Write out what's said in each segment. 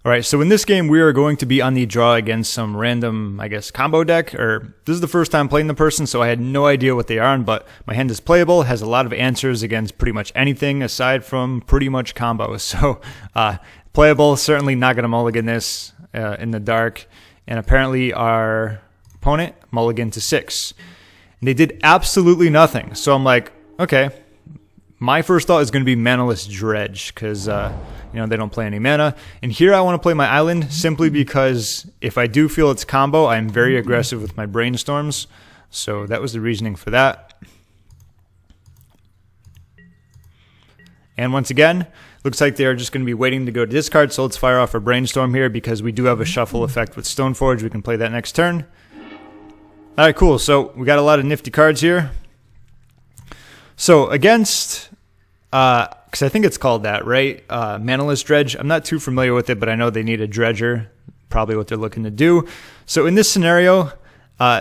All right, so in this game, we are going to be on the draw against some random, I guess, combo deck. Or this is the first time playing the person, so I had no idea what they are on, but my hand is playable, has a lot of answers against pretty much anything aside from pretty much combos. So playable, certainly not going to mulligan this in the dark. And apparently our opponent mulliganed to 6. And they did absolutely nothing. So I'm like, okay, my first thought is going to be Manaless Dredge because, they don't play any mana. And here I want to play my island simply because if I do feel it's combo, I'm very aggressive with my Brainstorms. So that was the reasoning for that. And once again, looks like they're just going to be waiting to go to discard. So let's fire off a Brainstorm here because we do have a shuffle effect with Stoneforge. We can play that next turn. All right, cool. So we got a lot of nifty cards here. So against, because I think it's called that, right? Manaless Dredge. I'm not too familiar with it, but I know they need a dredger. Probably what they're looking to do. So in this scenario,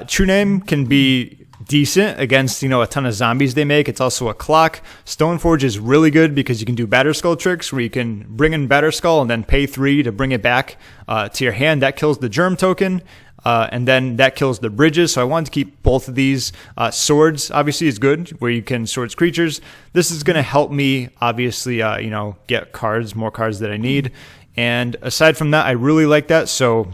True-Name can be decent against, a ton of zombies they make. It's also a clock. Stoneforge is really good because you can do Batterskull tricks where you can bring in Batterskull and then pay 3 to bring it back to your hand. That kills the Germ token. And then that kills the bridges. So I wanted to keep both of these. Swords, obviously, is good, where you can swords creatures. This is going to help me, obviously, get cards, more cards that I need. And aside from that, I really like that. So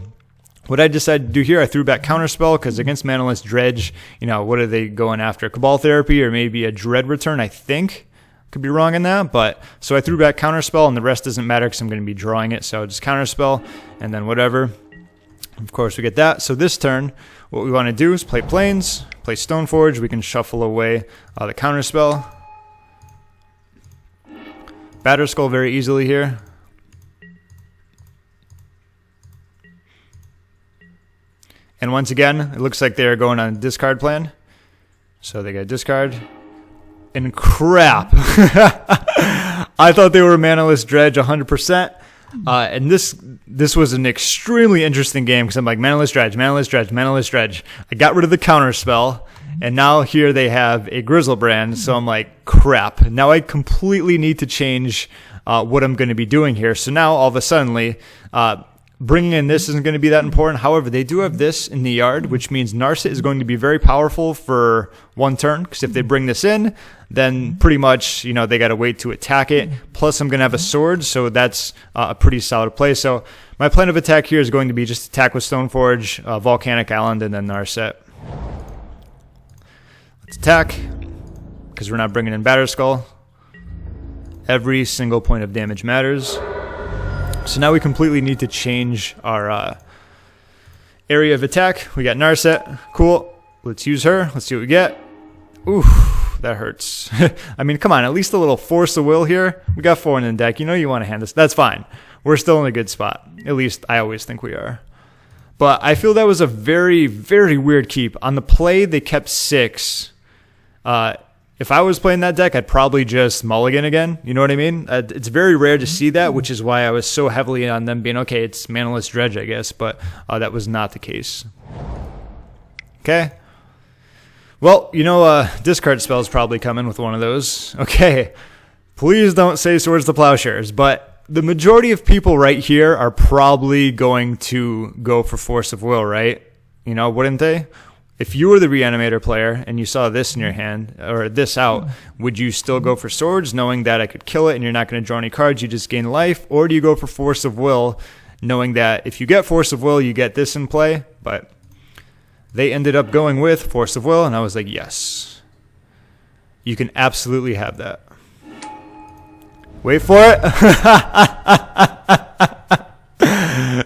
what I decided to do here, I threw back Counterspell, because against Manaless Dredge, what are they going after? Cabal Therapy or maybe a Dread Return, I think. Could be wrong in that, but so I threw back Counterspell, and the rest doesn't matter because I'm going to be drawing it. So just Counterspell, and then whatever. Of course, we get that. So this turn, what we want to do is play Plains, play Stoneforge. We can shuffle away the Counterspell. Batterskull very easily here. And once again, it looks like they're going on a discard plan. So they got discard. And crap. I thought they were Manaless Dredge 100%. And this was an extremely interesting game because I'm like, Manaless Dredge, Manaless Dredge, Manaless Dredge. I got rid of the Counterspell, and now here they have a Grizzlebrand, so I'm like, crap. Now I completely need to change what I'm going to be doing here. So now, all of a sudden, bringing in this isn't going to be that important. However, they do have this in the yard, which means Narset is going to be very powerful for one turn, because if they bring this in, then pretty much, they got to wait to attack it. Plus, I'm going to have a sword, so that's a pretty solid play. So my plan of attack here is going to be just attack with Stoneforge, Volcanic Island, and then Narset. Let's attack, because we're not bringing in Batterskull. Every single point of damage matters. So now we completely need to change our area of attack. We got Narset. Cool. Let's use her. Let's see what we get. Oof, that hurts. I mean, come on. At least a little Force of Will here. We got 4 in the deck. You want to hand this. That's fine. We're still in a good spot. At least I always think we are. But I feel that was a very, very weird keep. On the play, they kept 6. If I was playing that deck, I'd probably just mulligan again. You know what I mean? It's very rare to see that, which is why I was so heavily on them being, okay, it's Manaless Dredge, I guess. But that was not the case. Okay. Well, discard spell is probably coming with one of those. Okay. Please don't say Swords to Plowshares. But the majority of people right here are probably going to go for Force of Will, right? Wouldn't they? If you were the Reanimator player and you saw this in your hand, or this out, would you still go for Swords, knowing that I could kill it and you're not going to draw any cards, you just gain life? Or do you go for Force of Will, knowing that if you get Force of Will, you get this in play? But they ended up going with Force of Will, and I was like, yes. You can absolutely have that. Wait for it.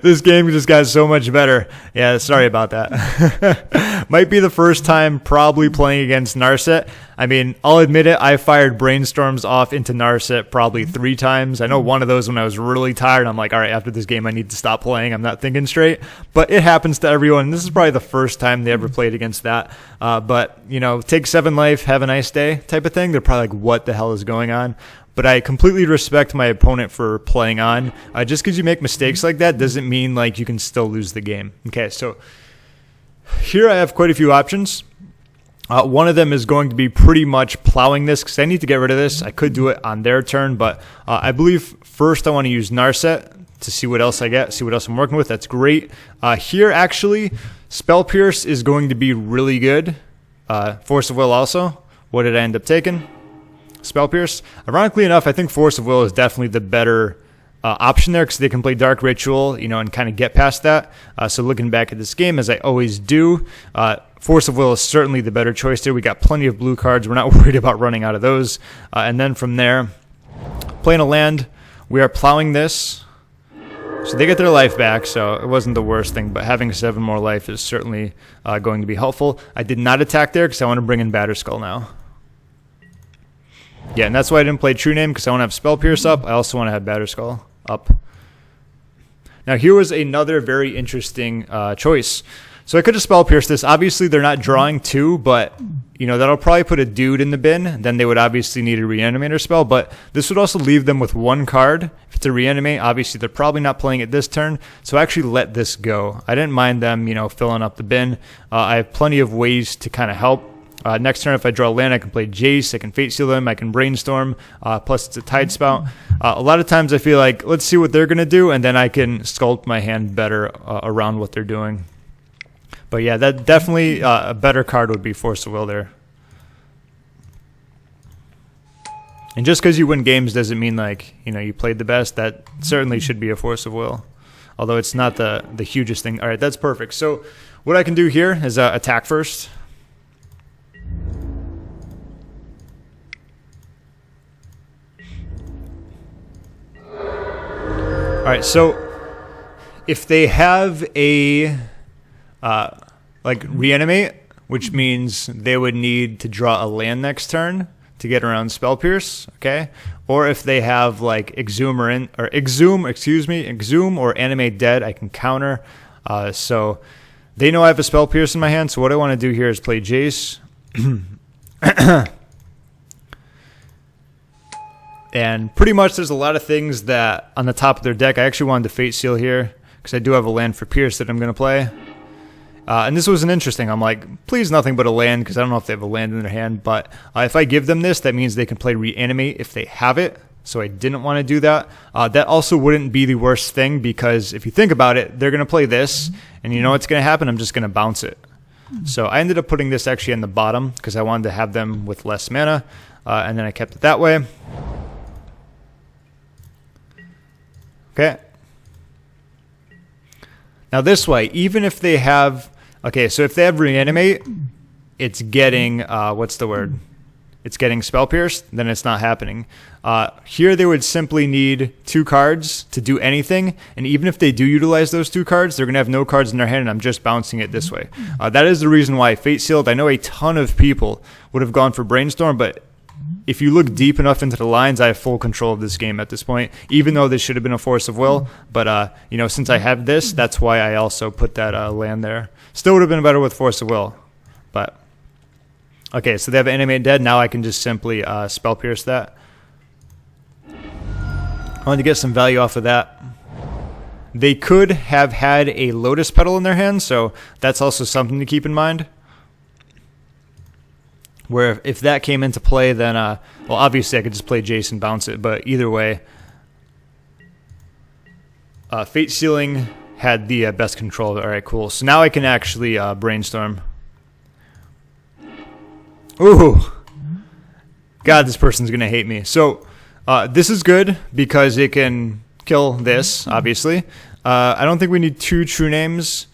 This game just got so much better. Yeah, sorry about that. Might be the first time probably playing against Narset. I mean, I'll admit it, I fired Brainstorms off into Narset probably 3 times. I know one of those when I was really tired. I'm like, all right, after this game, I need to stop playing. I'm not thinking straight. But it happens to everyone. This is probably the first time they ever played against that. But, take 7 life, have a nice day type of thing. They're probably like, what the hell is going on? But I completely respect my opponent for playing on. Just because you make mistakes like that doesn't mean like you can still lose the game. Okay, so here I have quite a few options. One of them is going to be pretty much plowing this because I need to get rid of this. I could do it on their turn, but I believe first I want to use Narset to see what else I get, see what else I'm working with. That's great. Here, actually, Spell Pierce is going to be really good. Force of Will also. What did I end up taking? Spell Pierce. Ironically enough, I think Force of Will is definitely the better option there because they can play Dark Ritual, and kind of get past that. So looking back at this game, as I always do, Force of Will is certainly the better choice there. We got plenty of blue cards. We're not worried about running out of those. And then from there, playing a land, we are plowing this. So they get their life back, so it wasn't the worst thing, but having 7 more life is certainly going to be helpful. I did not attack there because I want to bring in Batterskull now. Yeah, and that's why I didn't play True-Name, because I want to have Spell Pierce up. I also want to have Batterskull up. Now here was another very interesting choice. So I could have Spell Pierced this. Obviously they're not drawing 2, but that'll probably put a dude in the bin. Then they would obviously need a Reanimator spell, but this would also leave them with 1 card. If it's a Reanimate, obviously they're probably not playing it this turn, so I actually let this go. I didn't mind them, filling up the bin. I have plenty of ways to kind of help. Next turn, if I draw land, I can play Jace, I can Fate Seal them, I can Brainstorm, plus it's a Tide Spout. A lot of times I feel like, let's see what they're going to do, and then I can sculpt my hand better around what they're doing. But yeah, that definitely a better card would be Force of Will there. And just because you win games doesn't mean like, you played the best. That certainly should be a Force of Will. Although it's not the hugest thing. All right, that's perfect. So what I can do here is attack first. All right, so if they have a like Reanimate, which means they would need to draw a land next turn to get around Spell Pierce, okay? Or if they have like Exhume or Animate Dead, I can counter. So they know I have a Spell Pierce in my hand, so what I want to do here is play Jace. And pretty much there's a lot of things that on the top of their deck. I actually wanted to Fate Seal here because I do have a land for Pierce that I'm going to play. And this was an interesting. I'm like, please nothing but a land because I don't know if they have a land in their hand. But if I give them this, that means they can play Reanimate if they have it. So I didn't want to do that. That also wouldn't be the worst thing because if you think about it, they're going to play this. And you know what's going to happen? I'm just going to bounce it. So I ended up putting this actually in the bottom because I wanted to have them with less mana. And then I kept it that way. Okay. Now this way, even if they have... Okay, so if they have Reanimate, it's getting... what's the word? It's getting Spell Pierced, then it's not happening. Here they would simply need 2 cards to do anything, and even if they do utilize those 2 cards, they're going to have no cards in their hand, and I'm just bouncing it this way. That is the reason why I Fate Sealed. I know a ton of people would have gone for Brainstorm, but if you look deep enough into the lines, I have full control of this game at this point, even though this should have been a Force of Will. But, since I have this, that's why I also put that land there. Still would have been better with Force of Will. But, okay, so they have Animate Dead. Now I can just simply Spell Pierce that. I wanted to get some value off of that. They could have had a Lotus Petal in their hand, so that's also something to keep in mind. Where if that came into play, then, well, obviously I could just play Jace and bounce it, but either way, Fate Sealing had the best control of it. All right, cool. So now I can actually Brainstorm. Ooh. God, this person's going to hate me. So this is good because it can kill this, obviously. I don't think we need 2 True Names.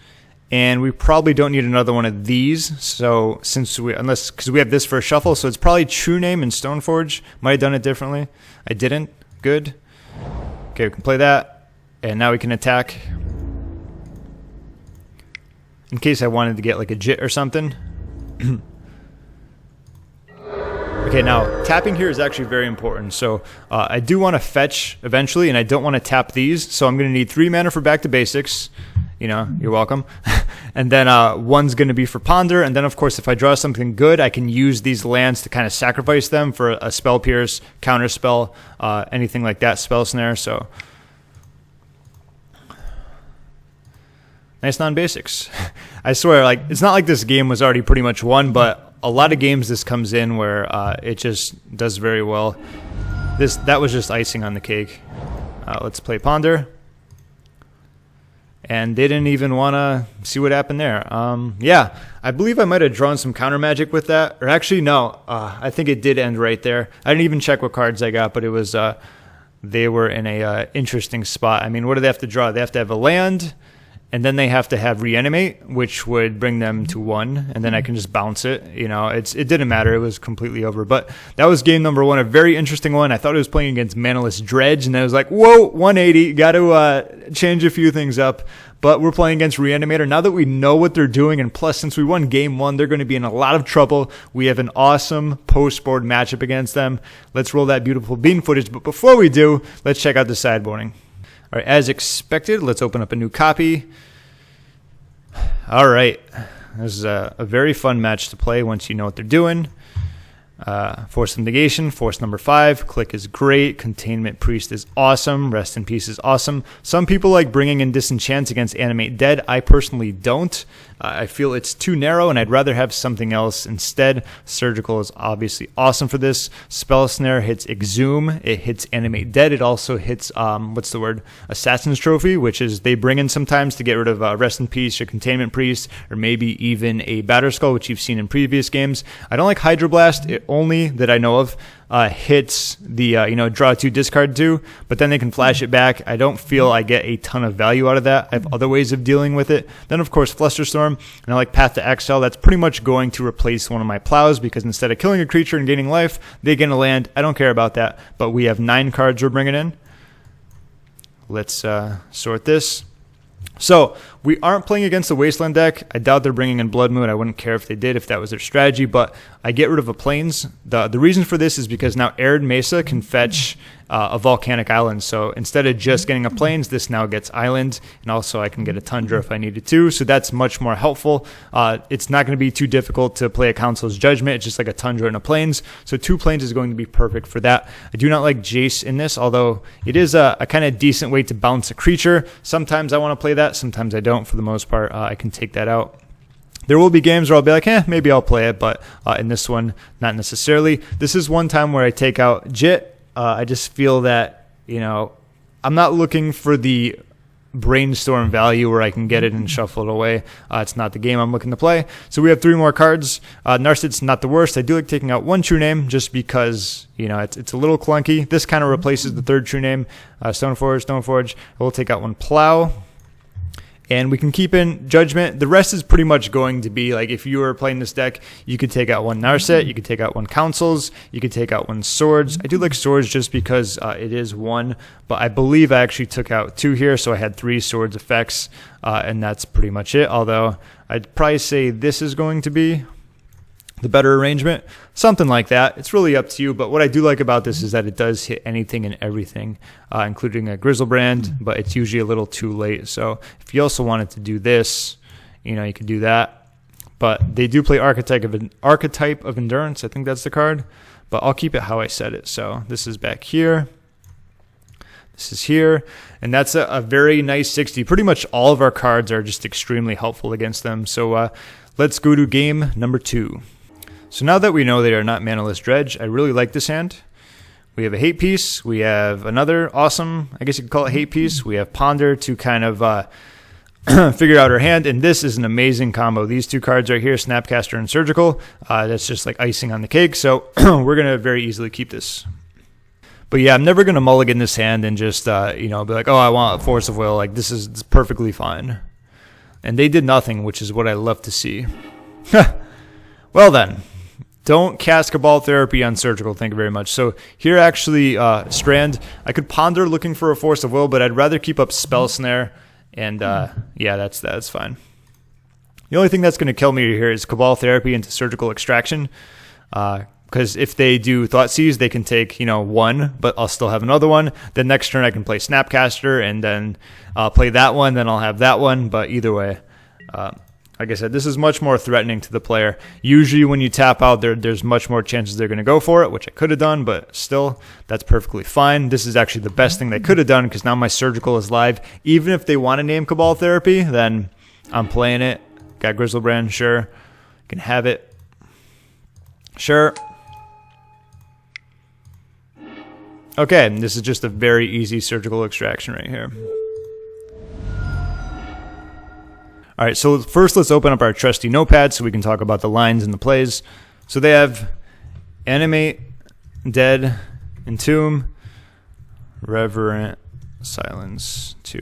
And we probably don't need another one of these, so because we have this for a shuffle, so it's probably True-Name and Stoneforge. Might have done it differently. I didn't. Good. Okay, we can play that, and now we can attack. In case I wanted to get like a Jitte or something. Okay, now tapping here is actually very important. So I do want to fetch eventually, and I don't want to tap these. So I'm going to need 3 mana for Back to Basics. You're welcome. And then 1's going to be for Ponder. And then, of course, if I draw something good, I can use these lands to kind of sacrifice them for a Spell Pierce, Counterspell, anything like that, Spell Snare. So nice non-basics. I swear, it's not like this game was already pretty much won, but a lot of games this comes in where it just does very well. That was just icing on the cake. Let's play Ponder. and they didn't even want to see what happened there. Yeah, I believe I might have drawn some counter magic with that. Or actually, no, I think it did end right there. I didn't even check what cards I got, but it was they were in a interesting spot. I mean, what do they have to draw? They have to have a land, and then they have to have Reanimate, which would bring them to 1, and then I can just bounce it. You know, it didn't matter. It was completely over. But that was game number 1, a very interesting one. I thought it was playing against Manaless Dredge, and I was like, whoa, 180. Got to change a few things up. But we're playing against Reanimator. Now that we know what they're doing, and plus, since we won game 1, they're going to be in a lot of trouble. We have an awesome post-board matchup against them. Let's roll that beautiful bean footage. But before we do, let's check out the sideboarding. All right, as expected, let's open up a new copy. All right, this is a very fun match to play once you know what they're doing. Force of Negation, Force number 5. Clique is great. Containment Priest is awesome. Rest in Peace is awesome. Some people like bringing in Disenchant against Animate Dead. I personally don't. I feel it's too narrow, and I'd rather have something else instead. Surgical is obviously awesome for this. Spell Snare hits Exhume. It hits Animate Dead. It also hits, Assassin's Trophy, which is they bring in sometimes to get rid of Rest in Peace or Containment Priest, or maybe even a Batterskull, which you've seen in previous games. I don't like Hydroblast. It only, that I know of, hits the, draw 2, discard 2, but then they can flash it back. I don't feel I get a ton of value out of that. I have other ways of dealing with it. Then, of course, Flusterstorm, and I like Path to Exile. That's pretty much going to replace one of my plows, because instead of killing a creature and gaining life, they gain a land. I don't care about that, but we have 9 cards we're bringing in. Let's sort this. So, we aren't playing against the Wasteland deck. I doubt they're bringing in Blood Moon. I wouldn't care if they did, if that was their strategy, but I get rid of a Plains. The reason for this is because now Arid Mesa can fetch a Volcanic Island. So instead of just getting a Plains, this now gets Island, and also I can get a Tundra if I needed to. So that's much more helpful. It's not going to be too difficult to play a Council's Judgment. It's just like a Tundra and a Plains. So 2 Plains is going to be perfect for that. I do not like Jace in this, although it is a kind of decent way to bounce a creature. Sometimes I want to play that, sometimes I don't. For the most part, I can take that out. There will be games where I'll be like, maybe I'll play it, but in this one, not necessarily. This is one time where I take out Jitte. I just feel that, I'm not looking for the Brainstorm value where I can get it and shuffle it away. It's not the game I'm looking to play. So we have 3 more cards. Narset's not the worst. I do like taking out 1 True-Name just because, it's a little clunky. This kind of replaces the 3rd True-Name. Stoneforge. I will take out 1 Plow. And we can keep in Judgment. The rest is pretty much going to be like, if you were playing this deck, you could take out 1 Narset, you could take out 1 Councils, you could take out 1 Swords. I do like Swords just because it is 1, but I believe I actually took out 2 here, so I had 3 Swords effects, and that's pretty much it. Although I'd probably say this is going to be the better arrangement, something like that. It's really up to you, but what I do like about this is that it does hit anything and everything, including a Grizzlebrand, but it's usually a little too late. So if you also wanted to do this, you could do that. But they do play Archetype of Endurance. I think that's the card, but I'll keep it how I said it. So this is back here. This is here, and that's a very nice 60. Pretty much all of our cards are just extremely helpful against them. So let's go to game number 2. So now that we know they are not Manaless Dredge, I really like this hand. We have a hate piece. We have another awesome, I guess you could call it hate piece. We have Ponder to kind of figure out our hand, and this is an amazing combo. These 2 cards right here, Snapcaster and Surgical, that's just like icing on the cake. So we're going to very easily keep this. But yeah, I'm never going to mulligan this hand and just, be like, oh, I want a Force of Will. Like, this is perfectly fine. And they did nothing, which is what I love to see. Well then. Don't cast Cabal Therapy on Surgical, thank you very much. So here actually, Strand, I could ponder looking for a Force of Will, but I'd rather keep up Spell Snare, and yeah, that's fine. The only thing that's going to kill me here is Cabal Therapy into Surgical Extraction, because if they do Thoughtseize, they can take, 1, but I'll still have another one. Then next turn I can play Snapcaster, and then play that one, then I'll have that one, but either way, like I said, this is much more threatening to the player. Usually when you tap out, there's much more chances they're going to go for it, which I could have done, but still, that's perfectly fine. This is actually the best thing they could have done, because now my Surgical is live. Even if they want to name Cabal Therapy, then I'm playing it. Got Grizzlebrand, sure. Can have it. Sure. Okay, this is just a very easy Surgical Extraction right here. All right, so first let's open up our trusty notepad so we can talk about the lines and the plays. So they have Animate, Dead, Entomb, Reverent, Silence, 2.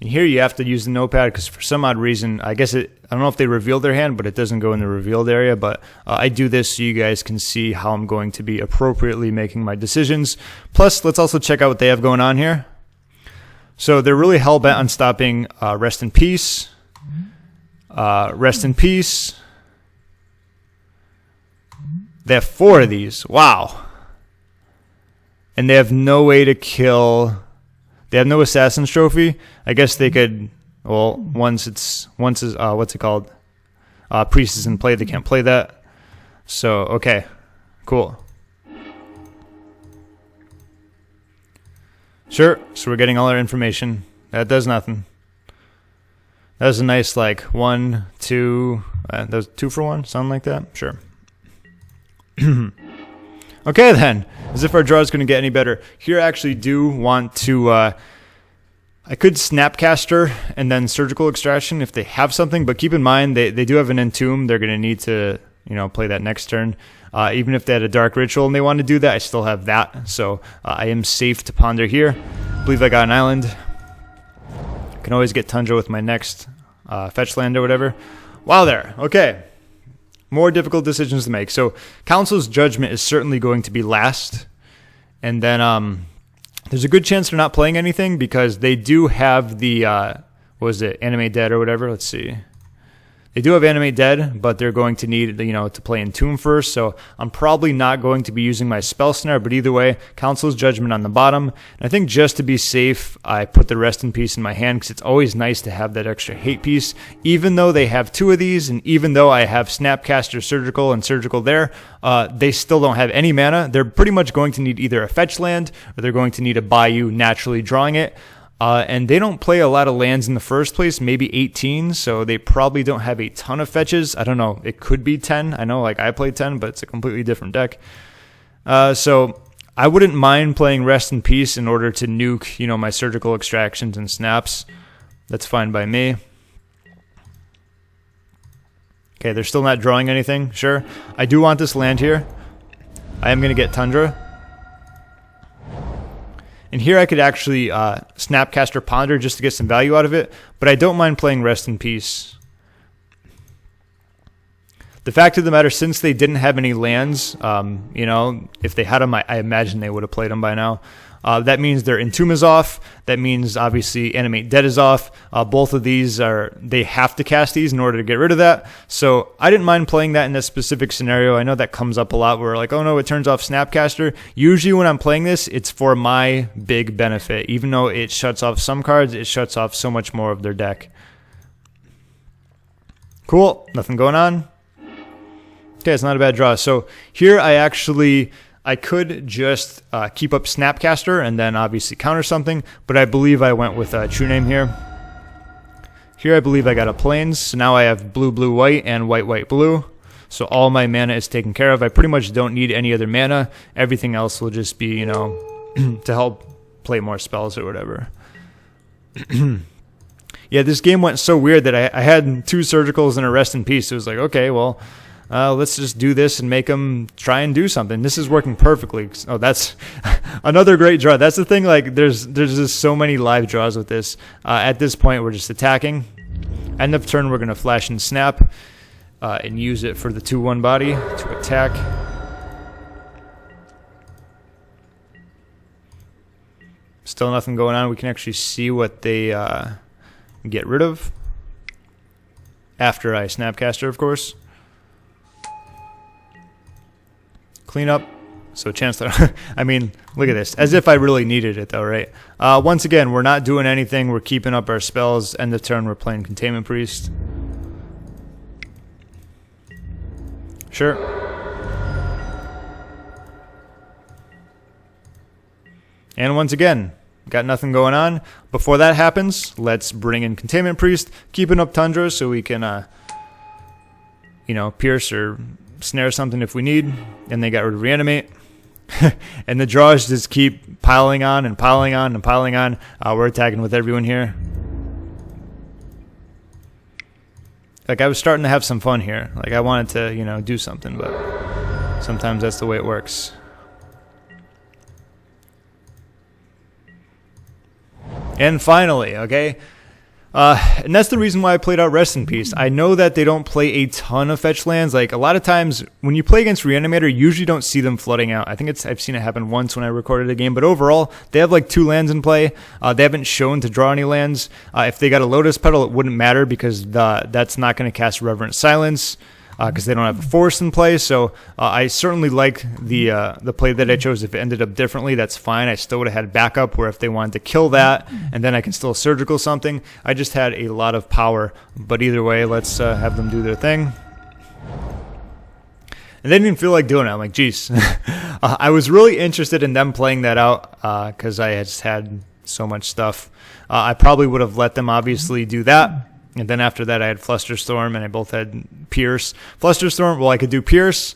And here you have to use the notepad because for some odd reason, I don't know if they revealed their hand, but it doesn't go in the revealed area. But I do this so you guys can see how I'm going to be appropriately making my decisions. Plus, let's also check out what they have going on here. So they're really hell-bent on stopping Rest in Peace, Rest in Peace. They have 4 of these. Wow. And they have no way to kill. They have no Assassin's Trophy. I guess they could. Well, once is what's it called? Priest is in play. They can't play that. So okay, cool. Sure. So we're getting all our information. That does nothing. That was a nice like 1, 2. That was 2 for 1, something like that. Sure. Okay then, as if our draw is going to get any better. Here I actually do want to, I could Snapcaster and then Surgical Extraction if they have something, but keep in mind they do have an Entomb. They're going to need to, play that next turn. Even if they had a Dark Ritual and they want to do that, I still have that. So I am safe to ponder here. I believe I got an island. I can always get Tundra with my next fetch land or whatever. Wow there, okay. More difficult decisions to make. So Council's Judgment is certainly going to be last. And then there's a good chance they're not playing anything because they do have the, Animate Dead or whatever. Let's see. They do have Animate Dead, but they're going to need, to play Entomb first. So I'm probably not going to be using my Spell Snare, but either way, Council's Judgment on the bottom. And I think just to be safe, I put the Rest in Peace in my hand because it's always nice to have that extra hate piece. Even though they have 2 of these, and even though I have Snapcaster, Surgical, and Surgical there, they still don't have any mana. They're pretty much going to need either a fetch land or they're going to need a Bayou naturally drawing it. And they don't play a lot of lands in the first place, maybe 18, so they probably don't have a ton of fetches. I don't know, it could be 10. I know I play 10, but it's a completely different deck. So I wouldn't mind playing Rest in Peace in order to nuke, my Surgical Extractions and Snaps. That's fine by me. Okay, they're still not drawing anything, sure. I do want this land here. I am going to get Tundra. And here I could actually Snapcaster Ponder just to get some value out of it, but I don't mind playing Rest in Peace. The fact of the matter, since they didn't have any lands, if they had them, I imagine they would have played them by now. That means their Entomb is off. That means, obviously, Animate Dead is off. Both of these they have to cast these in order to get rid of that. So I didn't mind playing that in this specific scenario. I know that comes up a lot where like, oh no, it turns off Snapcaster. Usually when I'm playing this, it's for my big benefit. Even though it shuts off some cards, it shuts off so much more of their deck. Cool, nothing going on. Okay, it's not a bad draw. So here I could just keep up Snapcaster and then obviously counter something, but I believe I went with True-Name here. Here I believe I got a Plains, so now I have blue, blue, white, and white, white, blue. So all my mana is taken care of. I pretty much don't need any other mana. Everything else will just be, to help play more spells or whatever. Yeah, this game went so weird that I had 2 Surgicals and a Rest in Peace. It was like, okay, well, let's just do this and make them try and do something. This is working perfectly. Oh, that's another great draw. That's the thing. Like, there's just so many live draws with this. At this point, we're just attacking. End of turn, we're going to flash and snap and use it for the 2/1 body to attack. Still nothing going on. We can actually see what they get rid of after I Snapcaster, of course. Clean up. So chance that I mean, look at this. As if I really needed it though, right? Once again, we're not doing anything. We're keeping up our spells. End of turn, we're playing Containment Priest. Sure. And once again, got nothing going on. Before that happens, let's bring in Containment Priest, keeping up Tundra so we can, pierce or snare something if we need. And they got rid of Reanimate. And the draws just keep piling on and piling on and piling on. We're attacking with everyone here. like I was starting to have some fun here. Like I wanted to, you know, do something, but sometimes that's the way it works. And finally, okay, and that's the reason why I played out Rest in Peace. I know that they don't play a ton of fetch lands. Like a lot of times when you play against Reanimator, you usually don't see them flooding out. I think I've seen it happen once when I recorded a game, but overall they have like 2 lands in play. They haven't shown to draw any lands. If they got a Lotus Petal, it wouldn't matter because that's not going to cast Reverent Silence. Because they don't have a force in play, so I certainly like the play that I chose. If it ended up differently, that's fine. I still would have had backup where if they wanted to kill that, and then I can still surgical something. I just had a lot of power, but either way, let's have them do their thing. And they didn't even feel like doing it. I'm like, geez. I was really interested in them playing that out because I just had so much stuff. I probably would have let them obviously do that. And then after that, I had Flusterstorm, and I both had Pierce. Flusterstorm, well, I could do Pierce,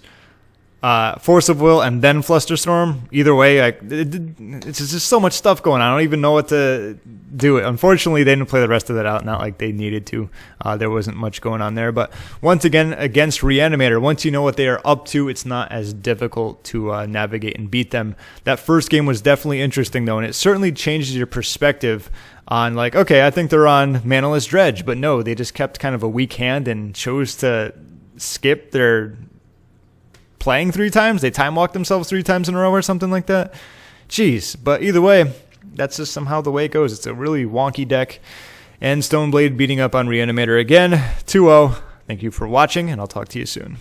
Force of Will, and then Flusterstorm. Either way, it's just so much stuff going on. I don't even know what to do. Unfortunately, they didn't play the rest of that out, not like they needed to. There wasn't much going on there. But once again, against Reanimator, once you know what they are up to, it's not as difficult to navigate and beat them. That first game was definitely interesting, though, and it certainly changes your perspective on like, okay, I think they're on Manaless Dredge, but no, they just kept kind of a weak hand and chose to skip their playing 3 times. They time walked themselves 3 times in a row or something like that. Jeez, but either way, that's just somehow the way it goes. It's a really wonky deck. And Stoneblade beating up on Reanimator again, 2-0. Thank you for watching, and I'll talk to you soon.